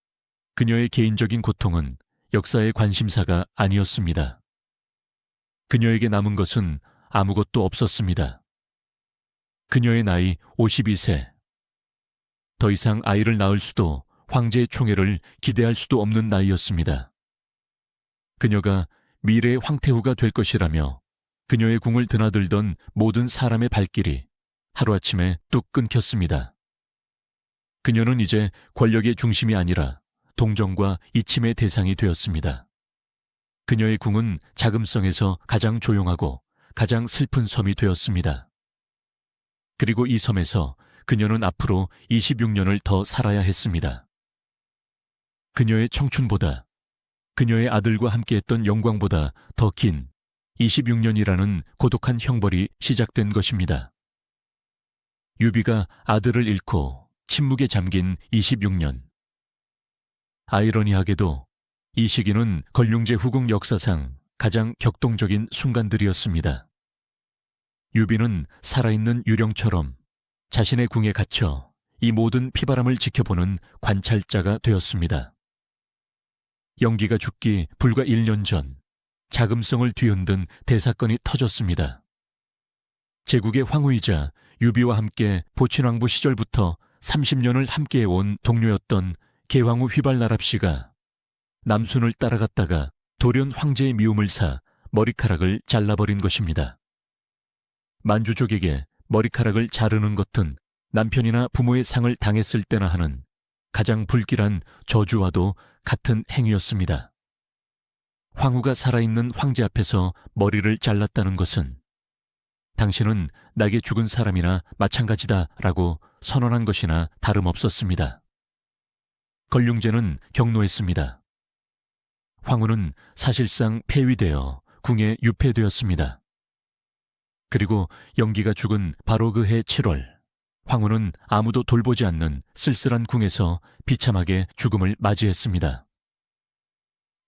그녀의 개인적인 고통은 역사의 관심사가 아니었습니다. 그녀에게 남은 것은 아무것도 없었습니다. 그녀의 나이 52세. 더 이상 아이를 낳을 수도 황제의 총애를 기대할 수도 없는 나이였습니다. 그녀가 미래의 황태후가 될 것이라며 그녀의 궁을 드나들던 모든 사람의 발길이 하루아침에 뚝 끊겼습니다. 그녀는 이제 권력의 중심이 아니라 동정과 이침의 대상이 되었습니다. 그녀의 궁은 자금성에서 가장 조용하고 가장 슬픈 섬이 되었습니다. 그리고 이 섬에서 그녀는 앞으로 26년을 더 살아야 했습니다. 그녀의 청춘보다, 그녀의 아들과 함께했던 영광보다 더 긴 26년이라는 고독한 형벌이 시작된 것입니다. 유비가 아들을 잃고 침묵에 잠긴 26년. 아이러니하게도 이 시기는 걸륭제 후궁 역사상 가장 격동적인 순간들이었습니다. 유비는 살아있는 유령처럼 자신의 궁에 갇혀 이 모든 피바람을 지켜보는 관찰자가 되었습니다. 영기가 죽기 불과 1년 전 자금성을 뒤흔든 대사건이 터졌습니다. 제국의 황후이자 유비와 함께 보친왕부 시절부터 30년을 함께해온 동료였던 개황후 휘발나랍 씨가 남순을 따라갔다가 돌연 황제의 미움을 사 머리카락을 잘라버린 것입니다. 만주족에게 머리카락을 자르는 것은 남편이나 부모의 상을 당했을 때나 하는 가장 불길한 저주와도 같은 행위였습니다. 황후가 살아있는 황제 앞에서 머리를 잘랐다는 것은 당신은 나에게 죽은 사람이나 마찬가지다라고 선언한 것이나 다름없었습니다. 걸륭제는 경노했습니다. 황후는 사실상 폐위되어 궁에 유폐되었습니다. 그리고 영기가 죽은 바로 그 해 7월, 황후는 아무도 돌보지 않는 쓸쓸한 궁에서 비참하게 죽음을 맞이했습니다.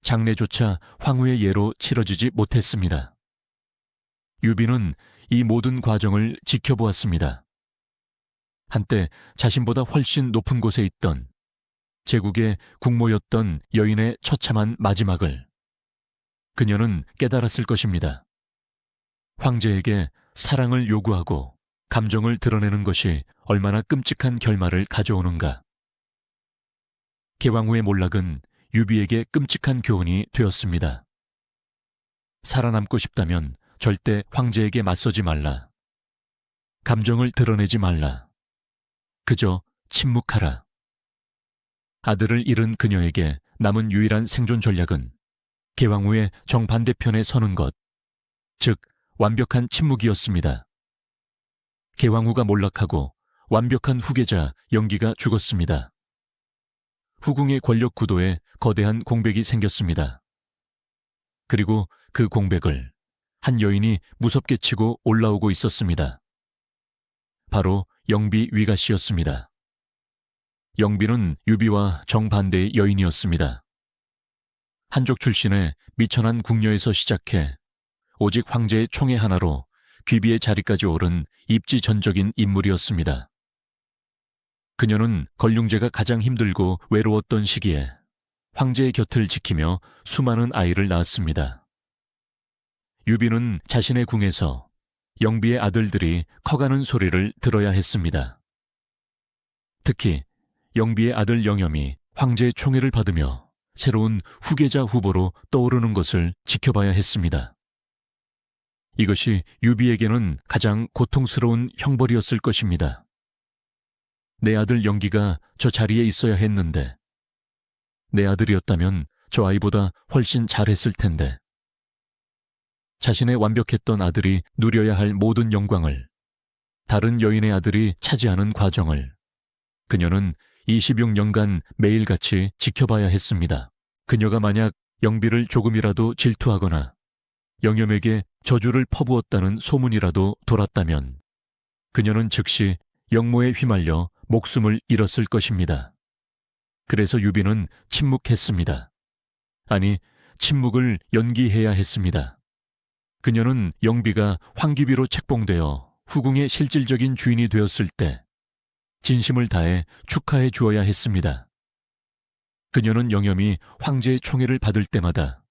장례조차 황후의 예로 치러지지 못했습니다. 유비는 이 모든 과정을 지켜보았습니다. 한때 자신보다 훨씬 높은 곳에 있던 제국의 국모였던 여인의 처참한 마지막을 그녀는 깨달았을 것입니다. 황제에게 사랑을 요구하고 감정을 드러내는 것이 얼마나 끔찍한 결말을 가져오는가. 개왕후의 몰락은 유비에게 끔찍한 교훈이 되었습니다. 살아남고 싶다면 절대 황제에게 맞서지 말라. 감정을 드러내지 말라. 그저 침묵하라. 아들을 잃은 그녀에게 남은 유일한 생존 전략은 개왕후의 정반대편에 서는 것, 즉 완벽한 침묵이었습니다. 개왕후가 몰락하고 완벽한 후계자 영기가 죽었습니다. 후궁의 권력 구도에 거대한 공백이 생겼습니다. 그리고 그 공백을 한 여인이 무섭게 치고 올라오고 있었습니다. 바로 영비 위가 씨였습니다. 영비는 유비와 정반대의 여인이었습니다. 한족 출신의 미천한 궁녀에서 시작해 오직 황제의 총애 하나로 귀비의 자리까지 오른 입지전적인 인물이었습니다. 그녀는 걸륭제가 가장 힘들고 외로웠던 시기에 황제의 곁을 지키며 수많은 아이를 낳았습니다. 유비는 자신의 궁에서 영비의 아들들이 커가는 소리를 들어야 했습니다. 특히 영비의 아들 영염이 황제의 총애를 받으며 새로운 후계자 후보로 떠오르는 것을 지켜봐야 했습니다. 이것이 유비에게는 가장 고통스러운 형벌이었을 것입니다. 내 아들 영기가 저 자리에 있어야 했는데, 내 아들이었다면 저 아이보다 훨씬 잘했을 텐데, 자신의 완벽했던 아들이 누려야 할 모든 영광을 다른 여인의 아들이 차지하는 과정을 그녀는 26년간 매일같이 지켜봐야 했습니다. 그녀가 만약 영비를 조금이라도 질투하거나 영염에게 저주를 퍼부었다는 소문이라도 돌았다면 그녀는 즉시 역모에 휘말려 목숨을 잃었을 것입니다. 그래서 유비는 침묵했습니다. 아니, 침묵을 연기해야 했습니다. 그녀는 영비가 황귀비로 책봉되어 후궁의 실질적인 주인이 되었을 때 진심을 다해 축하해 주어야 했습니다. 그녀는 영염이 황제의 총애를 받을 때마다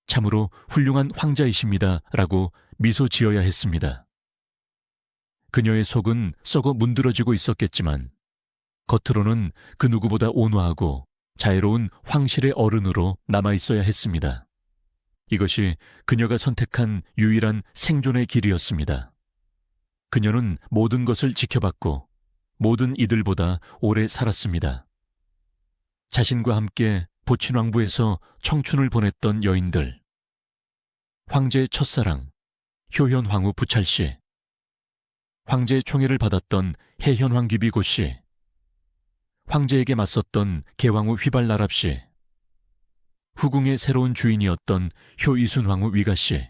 참으로 훌륭한 황자이십니다 라고 미소 지어야 했습니다. 그녀의 속은 썩어 문드러지고 있었겠지만 겉으로는 그 누구보다 온화하고 자애로운 황실의 어른으로 남아있어야 했습니다. 이것이 그녀가 선택한 유일한 생존의 길이었습니다. 그녀는 모든 것을 지켜봤고 모든 이들보다 오래 살았습니다. 자신과 함께 보친왕부에서 청춘을 보냈던 여인들, 황제의 첫사랑 효현황후 부찰씨, 황제의 총애를 받았던 해현황귀비 고씨, 황제에게 맞섰던 개왕후 휘발나랍씨, 후궁의 새로운 주인이었던 효이순황후 위가씨,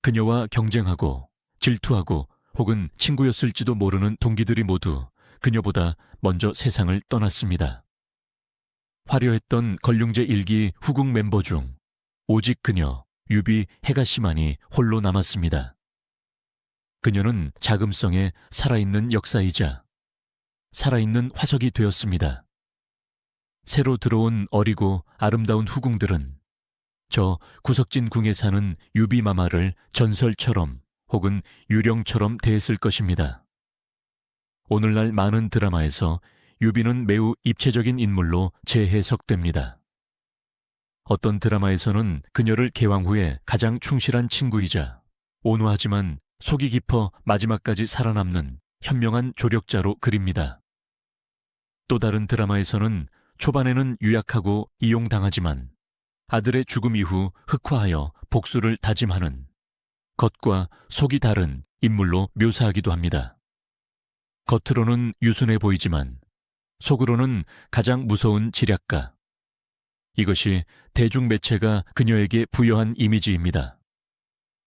그녀와 경쟁하고 질투하고 혹은 친구였을지도 모르는 동기들이 모두 그녀보다 먼저 세상을 떠났습니다. 화려했던 걸륭제 1기 후궁 멤버 중 오직 그녀 유비 해가씨만이 홀로 남았습니다. 그녀는 자금성의 살아있는 역사이자 살아있는 화석이 되었습니다. 새로 들어온 어리고 아름다운 후궁들은 저 구석진 궁에 사는 유비마마를 전설처럼 혹은 유령처럼 대했을 것입니다. 오늘날 많은 드라마에서 유비는 매우 입체적인 인물로 재해석됩니다. 어떤 드라마에서는 그녀를 개왕 후에 가장 충실한 친구이자 온화하지만 속이 깊어 마지막까지 살아남는 현명한 조력자로 그립니다. 또 다른 드라마에서는 초반에는 유약하고 이용당하지만 아들의 죽음 이후 흑화하여 복수를 다짐하는 겉과 속이 다른 인물로 묘사하기도 합니다. 겉으로는 유순해 보이지만 속으로는 가장 무서운 지략가. 이것이 대중매체가 그녀에게 부여한 이미지입니다.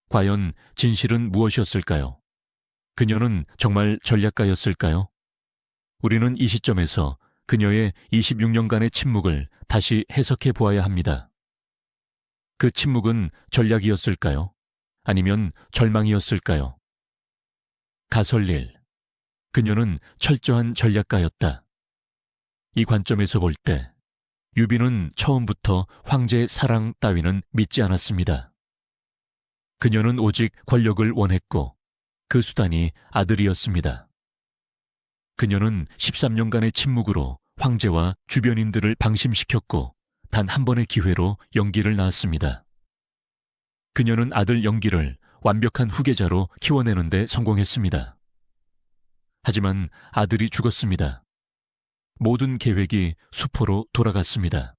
과연 진실은 무엇이었을까요? 그녀는 정말 전략가였을까요? 우리는 이 시점에서 그녀의 26년간의 침묵을 다시 해석해 보아야 합니다. 그 침묵은 전략이었을까요? 아니면 절망이었을까요? 가설릴. 그녀는 철저한 전략가였다. 이 관점에서 볼 때 유비는 처음부터 황제의 사랑 따위는 믿지 않았습니다. 그녀는 오직 권력을 원했고 그 수단이 아들이었습니다. 그녀는 13년간의 침묵으로 황제와 주변인들을 방심시켰고 단 한 번의 기회로 영기를 낳았습니다. 그녀는 아들 영기를 완벽한 후계자로 키워내는 데 성공했습니다. 하지만 아들이 죽었습니다. 모든 계획이 수포로 돌아갔습니다.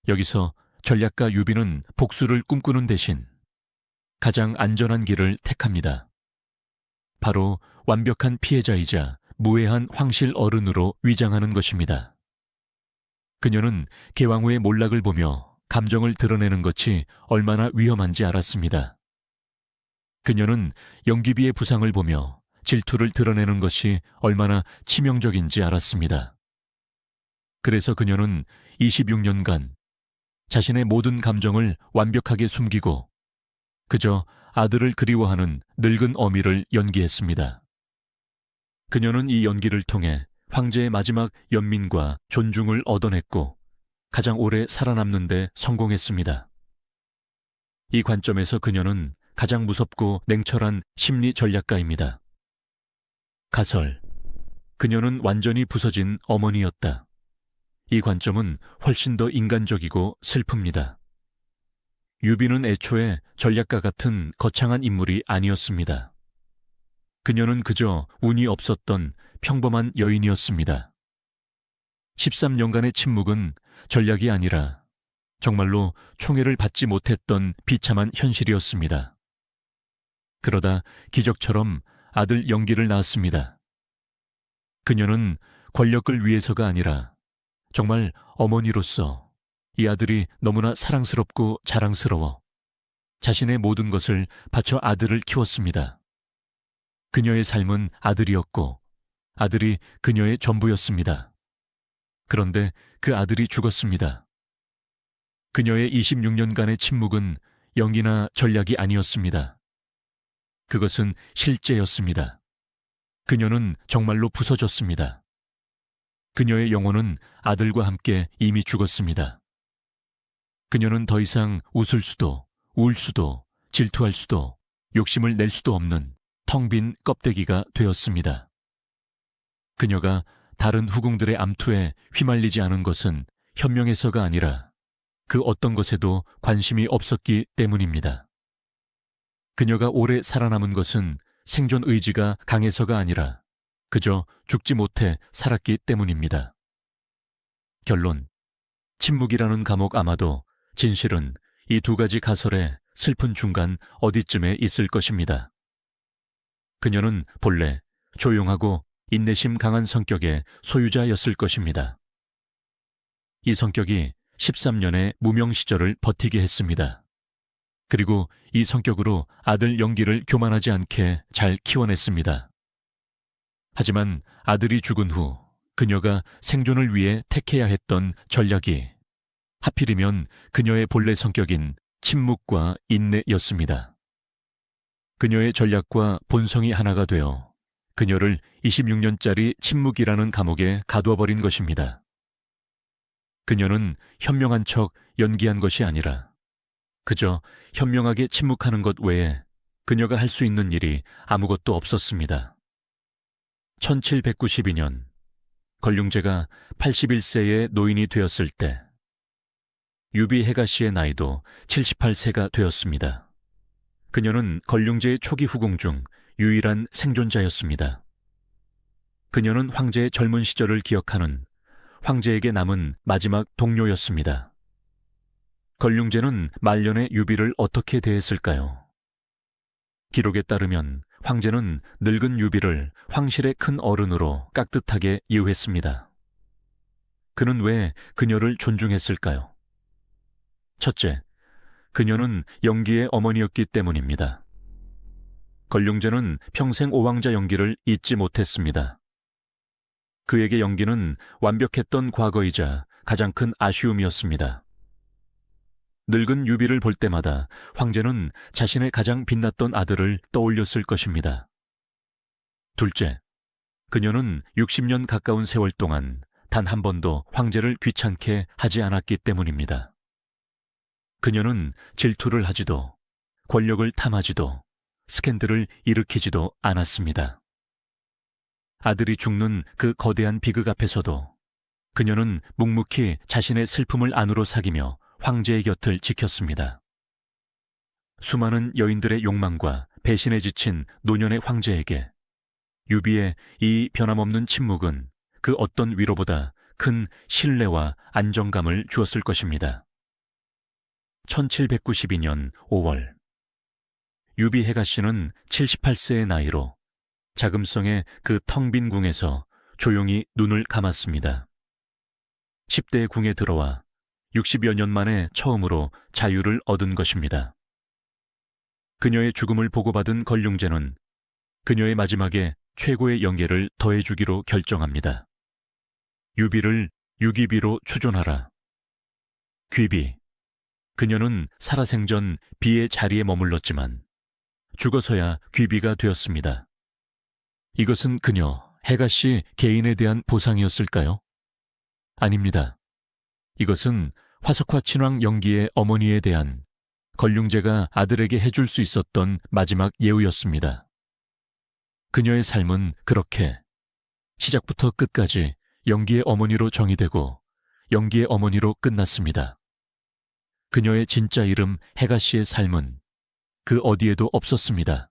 여기서 전략가 유비는 복수를 꿈꾸는 대신 가장 안전한 길을 택합니다. 바로 완벽한 피해자이자 무해한 황실 어른으로 위장하는 것입니다. 그녀는 개왕후의 몰락을 보며 감정을 드러내는 것이 얼마나 위험한지 알았습니다. 그녀는 영귀비의 부상을 보며 질투를 드러내는 것이 얼마나 치명적인지 알았습니다. 그래서 그녀는 26년간 자신의 모든 감정을 완벽하게 숨기고 그저 아들을 그리워하는 늙은 어미를 연기했습니다. 그녀는 이 연기를 통해 황제의 마지막 연민과 존중을 얻어냈고 가장 오래 살아남는 데 성공했습니다. 이 관점에서 그녀는 가장 무섭고 냉철한 심리 전략가입니다. 가설, 그녀는 완전히 부서진 어머니였다. 이 관점은 훨씬 더 인간적이고 슬픕니다. 유비는 애초에 전략가 같은 거창한 인물이 아니었습니다. 그녀는 그저 운이 없었던 평범한 여인이었습니다. 13년간의 침묵은 전략이 아니라 정말로 총애를 받지 못했던 비참한 현실이었습니다. 그러다 기적처럼 아들 영기를 낳았습니다. 그녀는 권력을 위해서가 아니라 정말 어머니로서 이 아들이 너무나 사랑스럽고 자랑스러워 자신의 모든 것을 바쳐 아들을 키웠습니다. 그녀의 삶은 아들이었고 아들이 그녀의 전부였습니다. 그런데 그 아들이 죽었습니다. 그녀의 26년간의 침묵은 연기나 전략이 아니었습니다. 그것은 실제였습니다. 그녀는 정말로 부서졌습니다. 그녀의 영혼은 아들과 함께 이미 죽었습니다. 그녀는 더 이상 웃을 수도, 울 수도, 질투할 수도, 욕심을 낼 수도 없는 텅 빈 껍데기가 되었습니다. 그녀가 다른 후궁들의 암투에 휘말리지 않은 것은 현명해서가 아니라 그 어떤 것에도 관심이 없었기 때문입니다. 그녀가 오래 살아남은 것은 생존 의지가 강해서가 아니라 그저 죽지 못해 살았기 때문입니다. 결론, 침묵이라는 감옥 아마도 진실은 이 두 가지 가설의 슬픈 중간 어디쯤에 있을 것입니다. 그녀는 본래 조용하고 인내심 강한 성격의 소유자였을 것입니다. 이 성격이 13년의 무명 시절을 버티게 했습니다. 그리고 이 성격으로 아들 영기를 교만하지 않게 잘 키워냈습니다. 하지만 아들이 죽은 후 그녀가 생존을 위해 택해야 했던 전략이 하필이면 그녀의 본래 성격인 침묵과 인내였습니다. 그녀의 전략과 본성이 하나가 되어 그녀를 26년짜리 침묵이라는 감옥에 가두어버린 것입니다. 그녀는 현명한 척 연기한 것이 아니라 그저 현명하게 침묵하는 것 외에 그녀가 할 수 있는 일이 아무것도 없었습니다. 1792년 걸륭제가 81세의 노인이 되었을 때 유비 해가시의 나이도 78세가 되었습니다. 그녀는 걸륭제의 초기 후궁 중 유일한 생존자였습니다. 그녀는 황제의 젊은 시절을 기억하는 황제에게 남은 마지막 동료였습니다. 걸륭제는 말년의 유비를 어떻게 대했을까요? 기록에 따르면 황제는 늙은 유비를 황실의 큰 어른으로 깍듯하게 이유했습니다. 그는 왜 그녀를 존중했을까요? 첫째, 그녀는 영기의 어머니였기 때문입니다. 걸륭제는 평생 오왕자 영기를 잊지 못했습니다. 그에게 영기는 완벽했던 과거이자 가장 큰 아쉬움이었습니다. 늙은 유비를 볼 때마다 황제는 자신의 가장 빛났던 아들을 떠올렸을 것입니다. 둘째, 그녀는 60년 가까운 세월 동안 단 한 번도 황제를 귀찮게 하지 않았기 때문입니다. 그녀는 질투를 하지도 권력을 탐하지도 스캔들을 일으키지도 않았습니다. 아들이 죽는 그 거대한 비극 앞에서도 그녀는 묵묵히 자신의 슬픔을 안으로 사귀며 황제의 곁을 지켰습니다. 수많은 여인들의 욕망과 배신에 지친 노년의 황제에게 유비의 이 변함없는 침묵은 그 어떤 위로보다 큰 신뢰와 안정감을 주었을 것입니다. 1792년 5월 유비 해가씨는 78세의 나이로 자금성의 그 텅 빈 궁에서 조용히 눈을 감았습니다. 10대의 궁에 들어와 60여 년 만에 처음으로 자유를 얻은 것입니다. 그녀의 죽음을 보고받은 걸륭제는 그녀의 마지막에 최고의 영예를 더해주기로 결정합니다. 유비를 유기비로 추존하라. 귀비, 그녀는 살아생전 비의 자리에 머물렀지만 죽어서야 귀비가 되었습니다. 이것은 그녀, 해가 씨 개인에 대한 보상이었을까요? 아닙니다. 이것은 화석화 친왕 영기의 어머니에 대한 걸륭제가 아들에게 해줄 수 있었던 마지막 예우였습니다. 그녀의 삶은 그렇게 시작부터 끝까지 영기의 어머니로 정의되고 영기의 어머니로 끝났습니다. 그녀의 진짜 이름 해가 씨의 삶은 그 어디에도 없었습니다.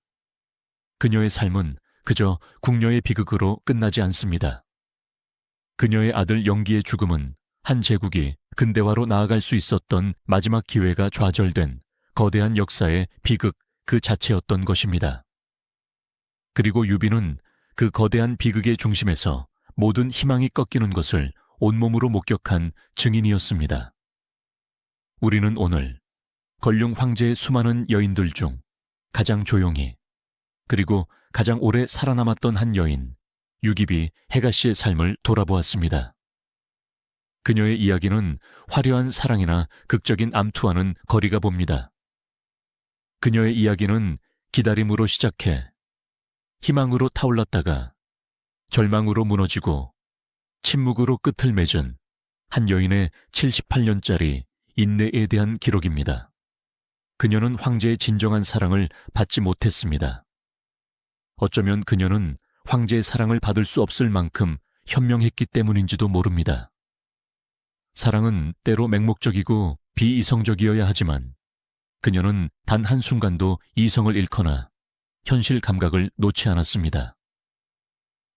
그녀의 삶은 그저 궁녀의 비극으로 끝나지 않습니다. 그녀의 아들 영기의 죽음은 한 제국이 근대화로 나아갈 수 있었던 마지막 기회가 좌절된 거대한 역사의 비극 그 자체였던 것입니다. 그리고 유비는 그 거대한 비극의 중심에서 모든 희망이 꺾이는 것을 온몸으로 목격한 증인이었습니다. 우리는 오늘 걸륭 황제의 수많은 여인들 중 가장 조용히 그리고 가장 오래 살아남았던 한 여인 유기비 해가 씨의 삶을 돌아보았습니다. 그녀의 이야기는 화려한 사랑이나 극적인 암투와는 거리가 봅니다. 그녀의 이야기는 기다림으로 시작해 희망으로 타올랐다가 절망으로 무너지고 침묵으로 끝을 맺은 한 여인의 78년짜리 인내에 대한 기록입니다. 그녀는 황제의 진정한 사랑을 받지 못했습니다. 어쩌면 그녀는 황제의 사랑을 받을 수 없을 만큼 현명했기 때문인지도 모릅니다. 사랑은 때로 맹목적이고 비이성적이어야 하지만 그녀는 단 한순간도 이성을 잃거나 현실 감각을 놓지 않았습니다.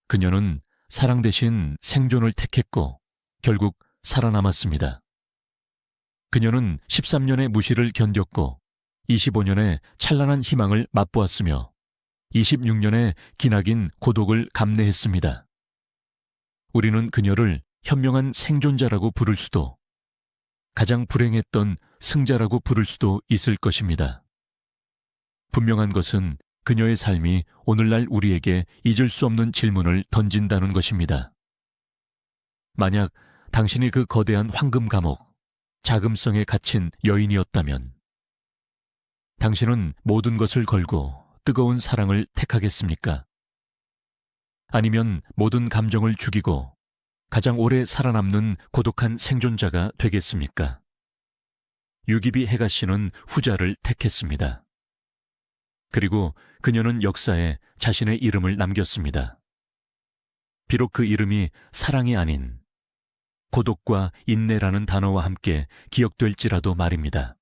그녀는 사랑 대신 생존을 택했고 결국 살아남았습니다. 그녀는 13년의 무시를 견뎠고 25년의 찬란한 희망을 맛보았으며 26년의 기나긴 고독을 감내했습니다. 우리는 그녀를 현명한 생존자라고 부를 수도 가장 불행했던 승자라고 부를 수도 있을 것입니다. 분명한 것은 그녀의 삶이 오늘날 우리에게 잊을 수 없는 질문을 던진다는 것입니다. 만약 당신이 그 거대한 황금 감옥, 자금성에 갇힌 여인이었다면 당신은 모든 것을 걸고 뜨거운 사랑을 택하겠습니까? 아니면 모든 감정을 죽이고 가장 오래 살아남는 고독한 생존자가 되겠습니까? 유기비 해가 씨는 후자를 택했습니다. 그리고 그녀는 역사에 자신의 이름을 남겼습니다. 비록 그 이름이 사랑이 아닌 고독과 인내라는 단어와 함께 기억될지라도 말입니다.